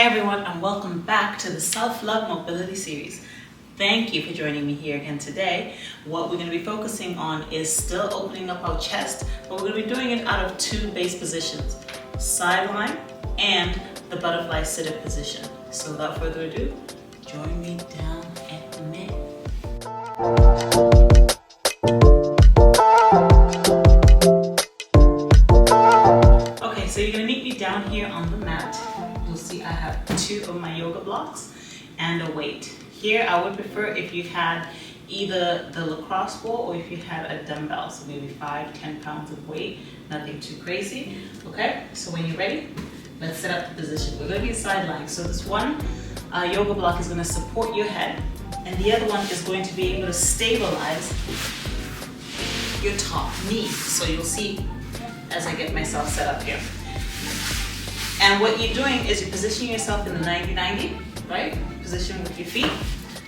everyone, and welcome back to the Self-Love Mobility Series. Thank you for joining me here again today. What we're going to be focusing on is still opening up our chest, but we're going to be doing it out of two base positions, sideline and the butterfly seated position. So without further ado, join me down at the mid. Okay, so you're going to meet me down here on the mat. You'll see I have two of my yoga blocks and a weight. Here I would prefer if you had either the lacrosse ball or if you had a dumbbell, so maybe 5-10 pounds of weight, nothing too crazy. Okay, so when you're ready, let's set up the position. We're going to be sideline. So this one yoga block is going to support your head, and the other one is going to be able to stabilize your top knee. So you'll see as I get myself set up here. And what you're doing is you're positioning yourself in the 90-90, right? Position with your feet.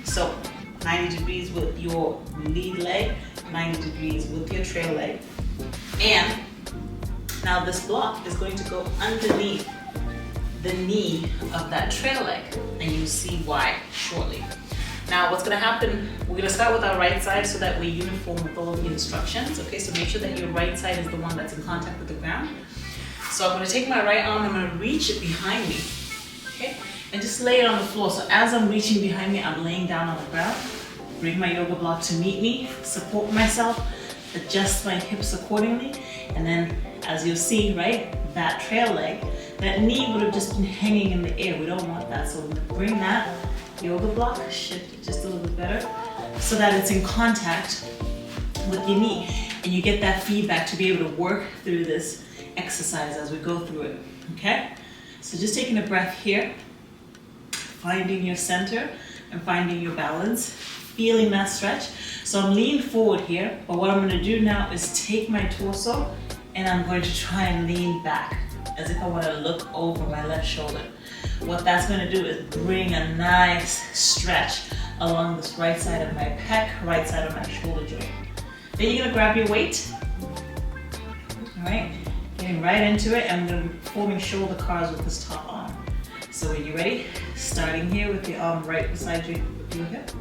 So 90 degrees with your lead leg, 90 degrees with your trail leg. And now this block is going to go underneath the knee of that trail leg, and you'll see why shortly. Now what's going to happen, we're going to start with our right side so that we're uniform with all of the instructions. Okay, so make sure that your right side is the one that's in contact with the ground. So I'm going to take my right arm, I'm going to reach it behind me, okay, and just lay it on the floor. So as I'm reaching behind me, I'm laying down on the ground. Bring my yoga block to meet me, support myself, adjust my hips accordingly, and then as you'll see, right, that trail leg, that knee would have just been hanging in the air. We don't want that, so we're going to bring that yoga block, shift it just a little bit better so that it's in contact with your knee, and you get that feedback to be able to work through this exercise as we go through it. Okay, so just taking a breath here, finding your center and finding your balance, feeling that stretch. So I'm leaning forward here, but what I'm going to do now is take my torso and I'm going to try and lean back as if I want to look over my left shoulder. What that's going to do is bring a nice stretch along this right side of my pec, right side of my shoulder joint. Then you're going to grab your weight. All right, getting right into it. I'm going to be forming shoulder cars with this top arm. So when you're ready, starting here with the arm right beside your hip,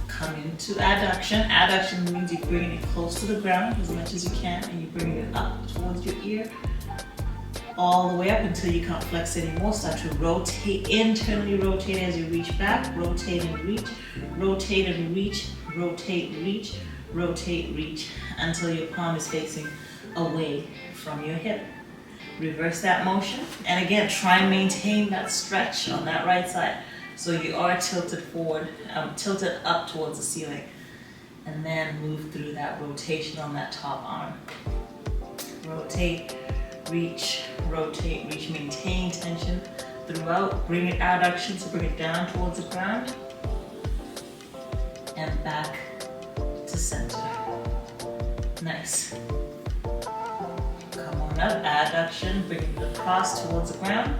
come into adduction. Adduction means you're bringing it close to the ground as much as you can, and you're bringing it up towards your ear, all the way up until you can't flex anymore. Start to rotate, internally rotate as you reach back, rotate and reach, rotate and reach, rotate, reach, rotate, reach, until your palm is facing away from your hip. Reverse that motion, and again, try and maintain that stretch on that right side. So you are tilted forward, tilted up towards the ceiling, and then move through that rotation on that top arm. Rotate, reach, maintain tension throughout. Bring it adduction, so bring it down towards the ground, and back to center. Nice. Come on up, adduction, bring it across towards the ground,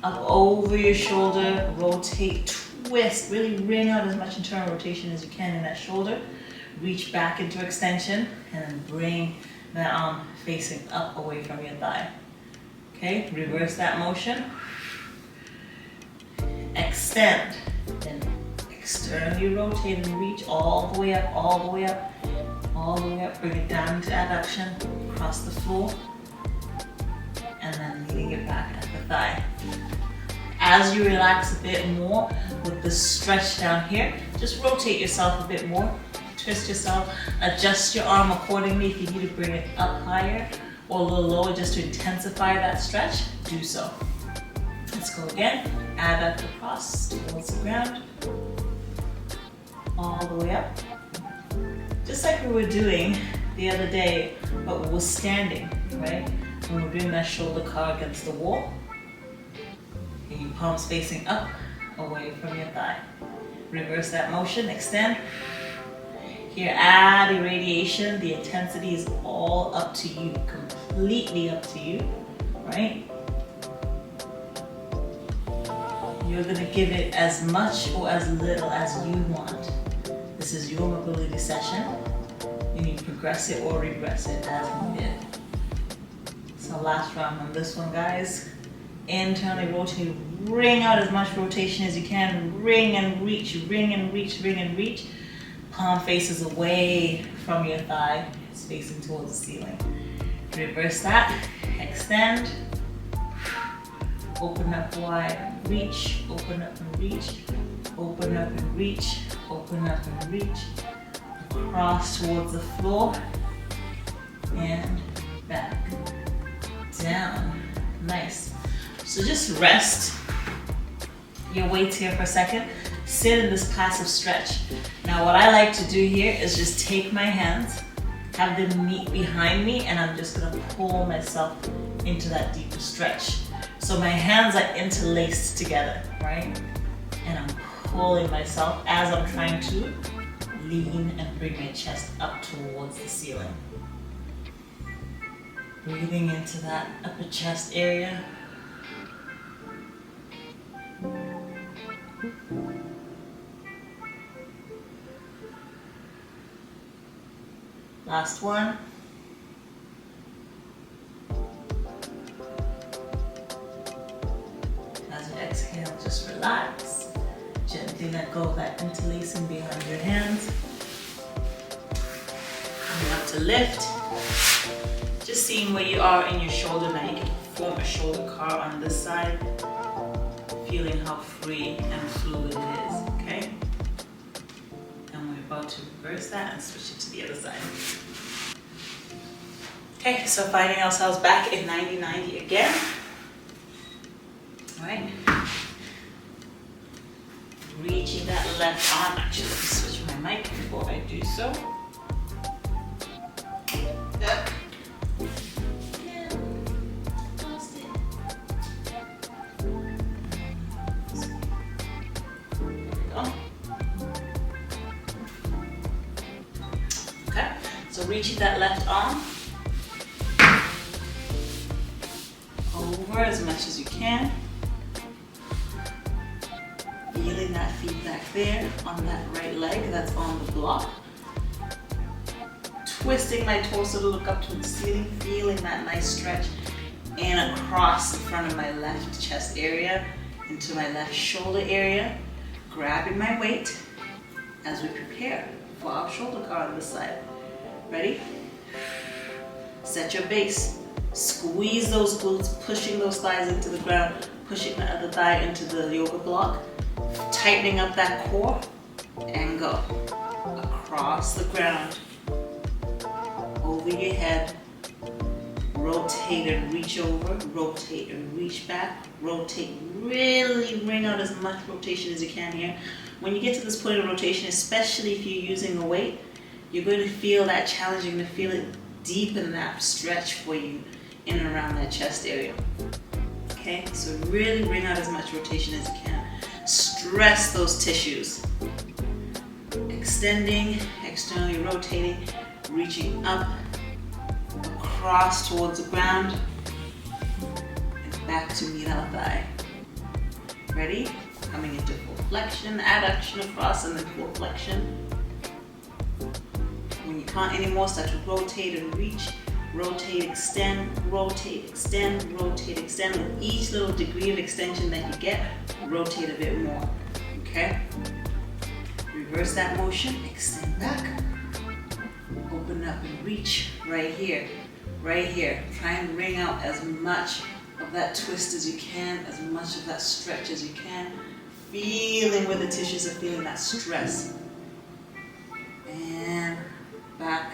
up over your shoulder, rotate, twist, really wring out as much internal rotation as you can in that shoulder. Reach back into extension, and then bring that arm facing up away from your thigh. Okay, reverse that motion. Extend, then externally rotate and reach all the way up, all the way up, all the way up. Bring it down to adduction, across the floor, and then leading it back at the thigh. As you relax a bit more with the stretch down here, just rotate yourself a bit more, twist yourself, adjust your arm accordingly. If you need to bring it up higher or a little lower just to intensify that stretch, do so. Let's go again. Adduct across towards the ground, all the way up. Just like we were doing the other day, but we were standing, right? When we're doing that shoulder car against the wall. And your palms facing up, away from your thigh. Reverse that motion, extend. Here, add irradiation. The intensity is all up to you, completely up to you, right? You're gonna give it as much or as little as you want. This is your mobility session. You need to progress it or regress it as needed. So last round on this one, guys. Internally rotate Wring out as much rotation as you can. Wring and reach, wring and reach, wring and reach. Palm faces away from your thigh. It's facing towards the ceiling. Reverse that. Extend. Open up wide, reach, open up and reach, open up and reach, open up and reach. Across towards the floor. And back. Down. Nice. So just rest your weights here for a second. Sit in this passive stretch. Now what I like to do here is just take my hands, have them meet behind me, and I'm just gonna pull myself into that deeper stretch. So my hands are interlaced together, right? And I'm pulling myself as I'm trying to lean and bring my chest up towards the ceiling. Breathing into that upper chest area. Last one. As you exhale, just relax. Gently let go of that interlacing behind your hands. Coming up to lift. Just seeing where you are in your shoulder. Now you can form a shoulder car on this side. Feeling how free and fluid it is, okay? And we're about to reverse that and switch it to the other side. Okay, so finding ourselves back in 90-90 again. All right. Reaching that left arm. Actually, let me switch my mic before I do so. Up. Okay, so reaching that left arm over as much as you can. Feeling that feedback there on that right leg that's on the block. Twisting my torso to look up to the ceiling, feeling that nice stretch and across the front of my left chest area into my left shoulder area. Grabbing my weight as we prepare for our shoulder car on this side. Ready? Set your base. Squeeze those glutes, pushing those thighs into the ground, pushing the other thigh into the yoga block, tightening up that core, and go. Across the ground, over your head, rotate and reach over, rotate and reach back, rotate, really bring out as much rotation as you can here. When you get to this point of rotation, especially if you're using a weight, you're going to feel that challenging to feel it deepen that stretch for you in and around that chest area. Okay, so really bring out as much rotation as you can. Stress those tissues. Extending, externally rotating, reaching up, across towards the ground, and back to meet our thigh. Ready? Coming into full flexion, adduction across, and then full flexion. When you can't anymore, start to rotate and reach. Rotate, extend, rotate, extend, rotate, extend. With each little degree of extension that you get, rotate a bit more. Okay? Reverse that motion, extend back. Open up and reach right here. Right here. Try and bring out as much of that twist as you can, as much of that stretch as you can. Feeling where the tissues are feeling that stress. And back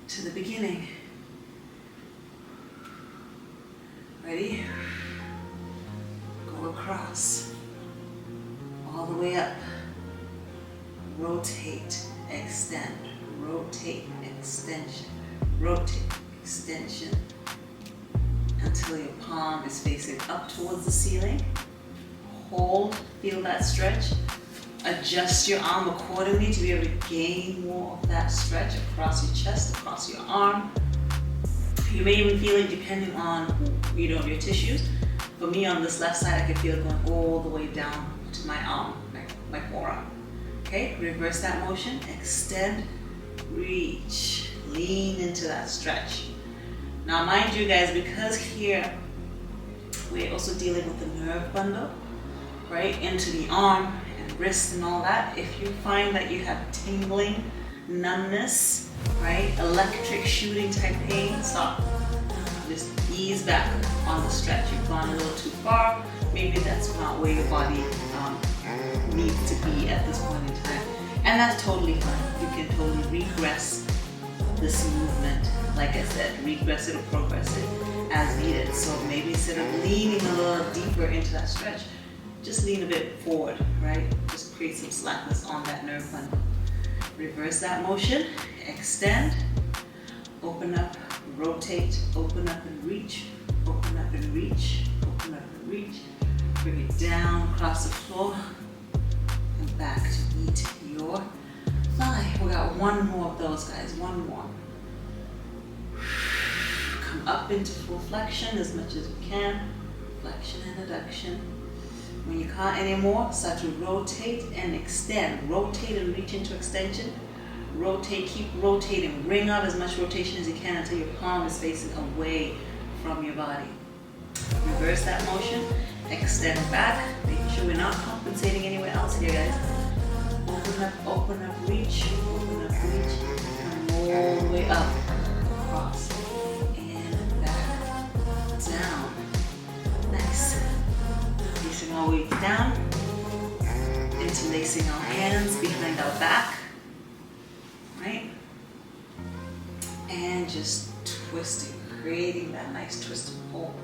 to the beginning. Ready? Go across. All the way up. Rotate, extend. Rotate, extension. Rotate, extension. Until your palm is facing up towards the ceiling. Hold, feel that stretch. Adjust your arm accordingly to be able to gain more of that stretch across your chest, across your arm. You may even feel it depending on, your tissues. For me, on this left side, I can feel it going all the way down to my arm, my forearm. Okay, reverse that motion, extend, reach, lean into that stretch. Now mind you guys, because here we're also dealing with the nerve bundle, right, into the arm and wrist and all that. If you find that you have tingling, numbness, right, electric shooting type pain, stop. Just ease back on the stretch. You've gone a little too far. Maybe that's not where your body needs to be at this point in time. And that's totally fine. You can totally regress this movement. Like I said, regress it or progress it as needed. So maybe instead of leaning a little deeper into that stretch, just lean a bit forward, right? Just create some slackness on that nerve bundle. Reverse that motion, extend, open up, rotate, open up and reach, open up and reach, open up and reach. Bring it down across the floor and back to meet your thigh. We got one more of those, guys, one more. Come up into full flexion as much as you can. Flexion and adduction. When you can't anymore, start to rotate and extend. Rotate and reach into extension. Rotate, keep rotating. Bring out as much rotation as you can until your palm is facing away from your body. Reverse that motion. Extend back. Make sure we're not compensating anywhere else here, guys. Open up, reach. Open up, reach. Come all the way up. Across. And back. Down. Nice. Placing our weight down. Interlacing our hands behind our back. Right? And just twisting, creating that nice twist and pull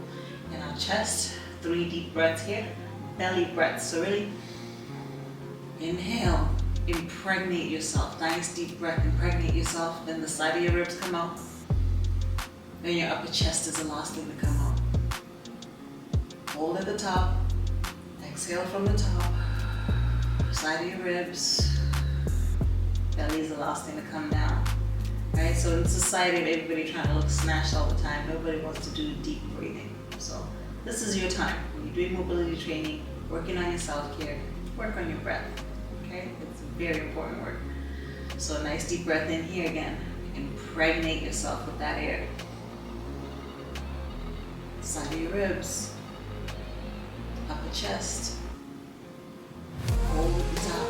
in our chest. 3 deep breaths here, belly breaths. So really inhale, impregnate yourself. Nice deep breath, impregnate yourself. Then the side of your ribs come out. Then your upper chest is the last thing to come out. Hold at the top. Exhale from the top. Side of your ribs. Belly is the last thing to come down. Right? So in society, everybody trying to look snatched all the time. Nobody wants to do deep breathing. So this is your time. When you're doing mobility training, working on your self-care, work on your breath. Okay? It's very important work. So a nice deep breath in here again. Impregnate yourself with that air. Side of your ribs. Upper chest. Hold at the top.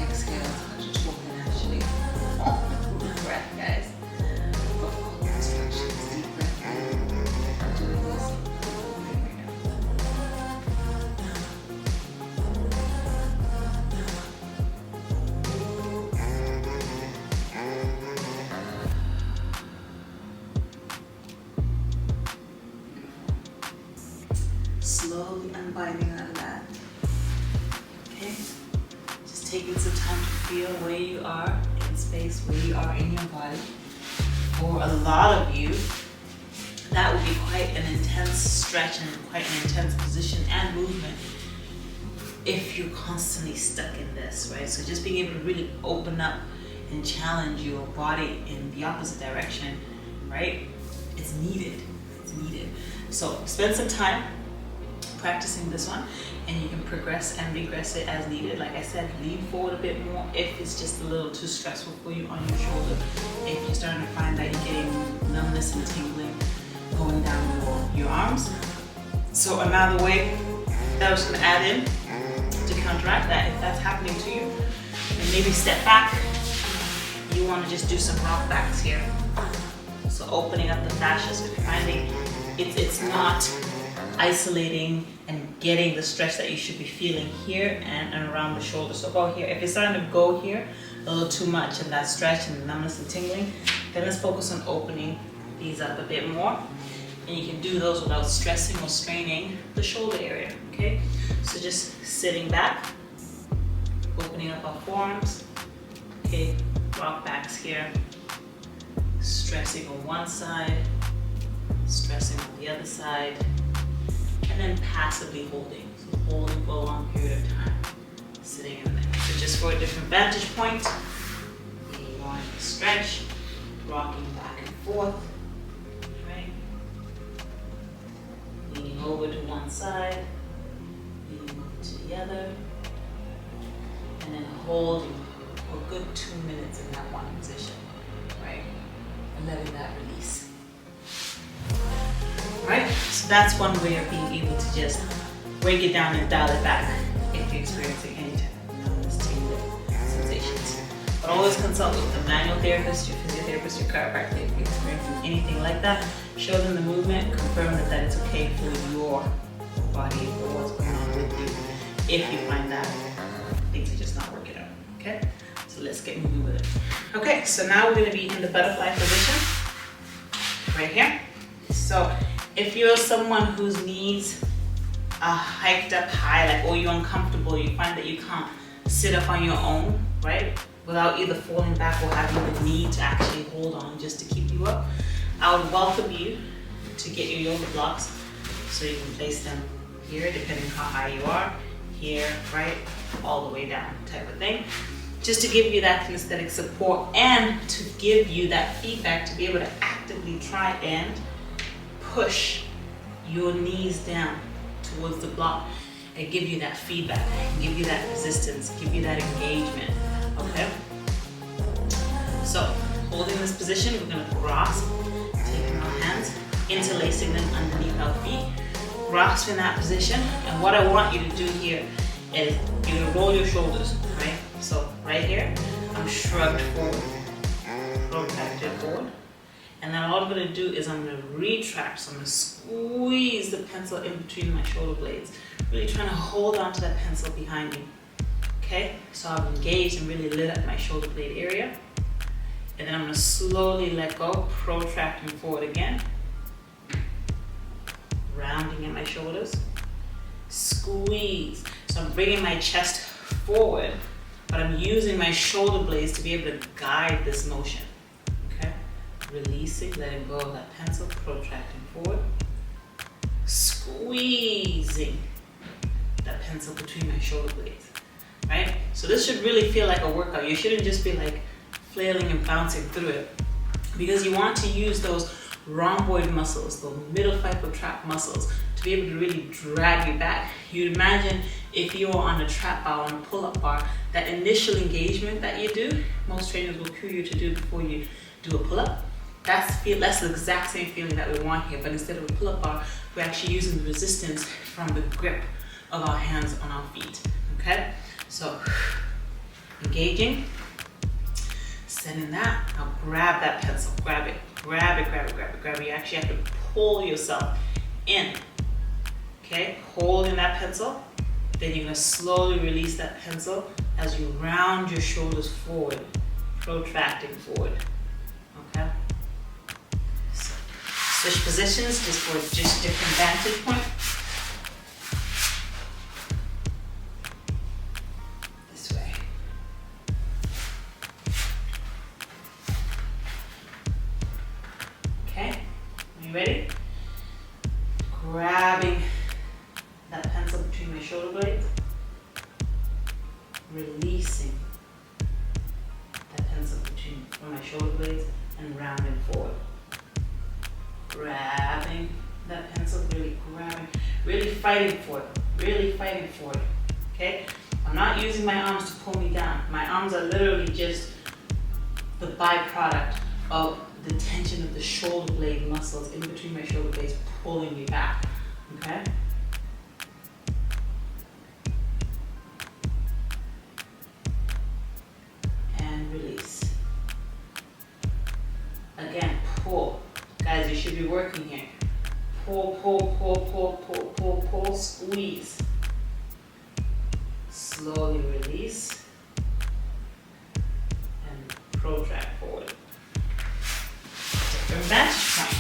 Exhale, touch your choking actually. Deep breath, guys. Instructions, deep breath. Doing this right now. Slowly unbinding out of that. Okay? Just taking some time to feel where you are in space, where you are in your body. For a lot of you, that would be quite an intense stretch and quite an intense position and movement if you're constantly stuck in this, right? So just being able to really open up and challenge your body in the opposite direction, right? It's needed. It's needed. So spend some time practicing this one, and you can progress and regress it as needed. Like I said, lean forward a bit more if it's just a little too stressful for you on your shoulder. If you're starting to find that you're getting numbness and tingling going down your arms. So another way that I was going to add in to counteract that, if that's happening to you, then maybe step back. You want to just do some rock backs here. So opening up the fascia, so if you're finding it's not isolating and getting the stretch that you should be feeling here and around the shoulder. So go here. If it's starting to go here a little too much and that stretch and the numbness and tingling, then let's focus on opening these up a bit more. And you can do those without stressing or straining the shoulder area, okay? So just sitting back, opening up our forearms, okay? Rock backs here, stressing on one side, stressing on the other side, and then passively holding. So holding for a long period of time, sitting in there. So just for a different vantage point, you want to stretch, rocking back and forth, right? Leaning over to one side, leaning over to the other, and then holding for a good 2 minutes in that one position, right? And letting that release. Right? So that's one way of being able to just break it down and dial it back if you're experiencing any type of numbness, tingling sensations. But always consult with the manual therapist, your physiotherapist, your chiropractor if you're experiencing anything like that. Show them the movement, confirm that it's okay for your body or what's going on with you if you find that things are just not working out, okay? So let's get moving with it. Okay, so now we're gonna be in the butterfly position, right here. So if you're someone whose knees are hiked up high, like, or you're uncomfortable, you find that you can't sit up on your own, right? Without either falling back or having the need to actually hold on just to keep you up, I would welcome you to get your yoga blocks so you can place them here, depending on how high you are, here, right, all the way down type of thing. Just to give you that kinesthetic support and to give you that feedback to be able to actively try and push your knees down towards the block and give you that feedback, give you that resistance, give you that engagement, okay? So, holding this position, we're gonna grasp, taking our hands, interlacing them underneath our feet, grasp in that position, and what I want you to do here is you're gonna roll your shoulders, right? So, right here, I'm shrugged forward, protracted forward. And then all I'm gonna do is I'm gonna retract, so I'm gonna squeeze the pencil in between my shoulder blades, really trying to hold on to that pencil behind me, okay? So I've engaged and really lit up my shoulder blade area. And then I'm gonna slowly let go, protracting forward again, rounding in my shoulders, squeeze. So I'm bringing my chest forward, but I'm using my shoulder blades to be able to guide this motion. Releasing, letting go of that pencil, protracting forward, squeezing that pencil between my shoulder blades, right? So this should really feel like a workout. You shouldn't just be like flailing and bouncing through it, because you want to use those rhomboid muscles, those middle fiber trap muscles, to be able to really drag you back. You'd imagine if you were on a trap bar, on a pull-up bar, that initial engagement that you do, most trainers will cue you to do before you do a pull-up. That's the exact same feeling that we want here, but instead of a pull-up bar, we're actually using the resistance from the grip of our hands on our feet, okay? So, engaging, sending that, now grab that pencil, grab it, grab it, grab it, grab it, grab it. You actually have to pull yourself in, okay? Holding that pencil, then you're gonna slowly release that pencil as you round your shoulders forward, protracting forward, okay? Switch positions just for just different vantage point. This way. Okay, are you ready? Grabbing that pencil between my shoulder blades. Releasing that pencil between my shoulder blades and rounding forward. Grabbing that pencil, really grabbing, really fighting for it, okay? I'm not using my arms to pull me down. My arms are literally just the byproduct of the tension of the shoulder blade muscles in between my shoulder blades pulling me back, okay? And release. Again, pull. Guys, you should be working here. Pull, pull, pull, pull, pull, pull, pull, squeeze. Slowly release and protract forward. Different vantage point.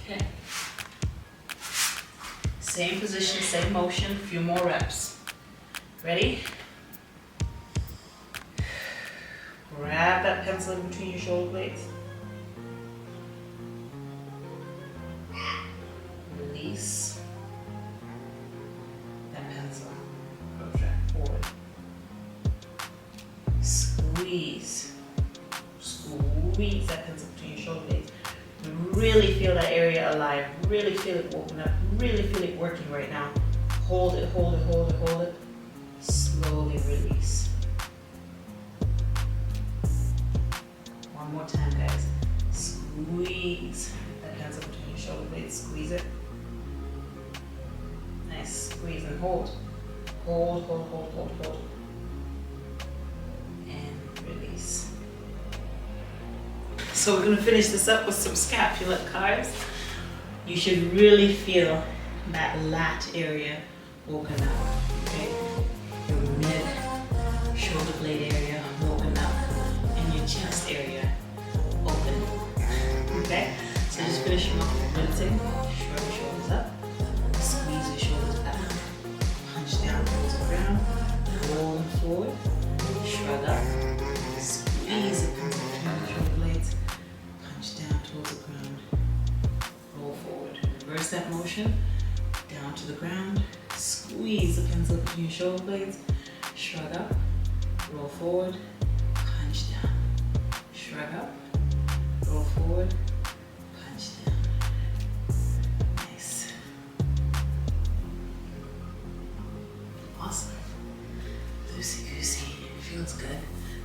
Okay. Same position, same motion, a few more reps. Ready? Grab that pencil in between your shoulder blades. Release that pencil. Protract forward. Squeeze. Squeeze that pencil between your shoulder blades. Really feel that area alive. Really feel it open up. Really feel it working right now. Hold it, hold it, hold it, hold it. Slowly release. One more time, guys. squeeze that hands up between your shoulder blades, squeeze it. Nice, squeeze and hold. Hold, hold, hold, hold, hold. And release. So we're gonna finish this up with some scapular carves. You should really feel that lat area open up, okay? Your mid shoulder blade area open up and your chest area open, okay? So just finish them off rinsing. Shrug your shoulders up, squeeze your shoulders back, punch down towards the ground, roll forward, shrug up, squeeze it between the shoulder blades, punch down towards the ground, roll forward. Reverse that motion, down to the ground, squeeze the pencil between your shoulder blades, shrug up, roll forward, punch down, shrug up, roll forward, punch down. Nice. Awesome. Loosey-goosey, feels good.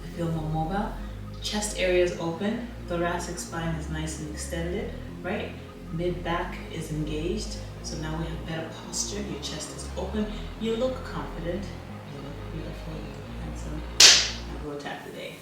I feel more mobile. Chest area is open, thoracic spine is nice and extended, right? Mid-back is engaged, so now we have better posture. Your chest is open. You look confident. You look beautiful. You look handsome. Now go attack the day.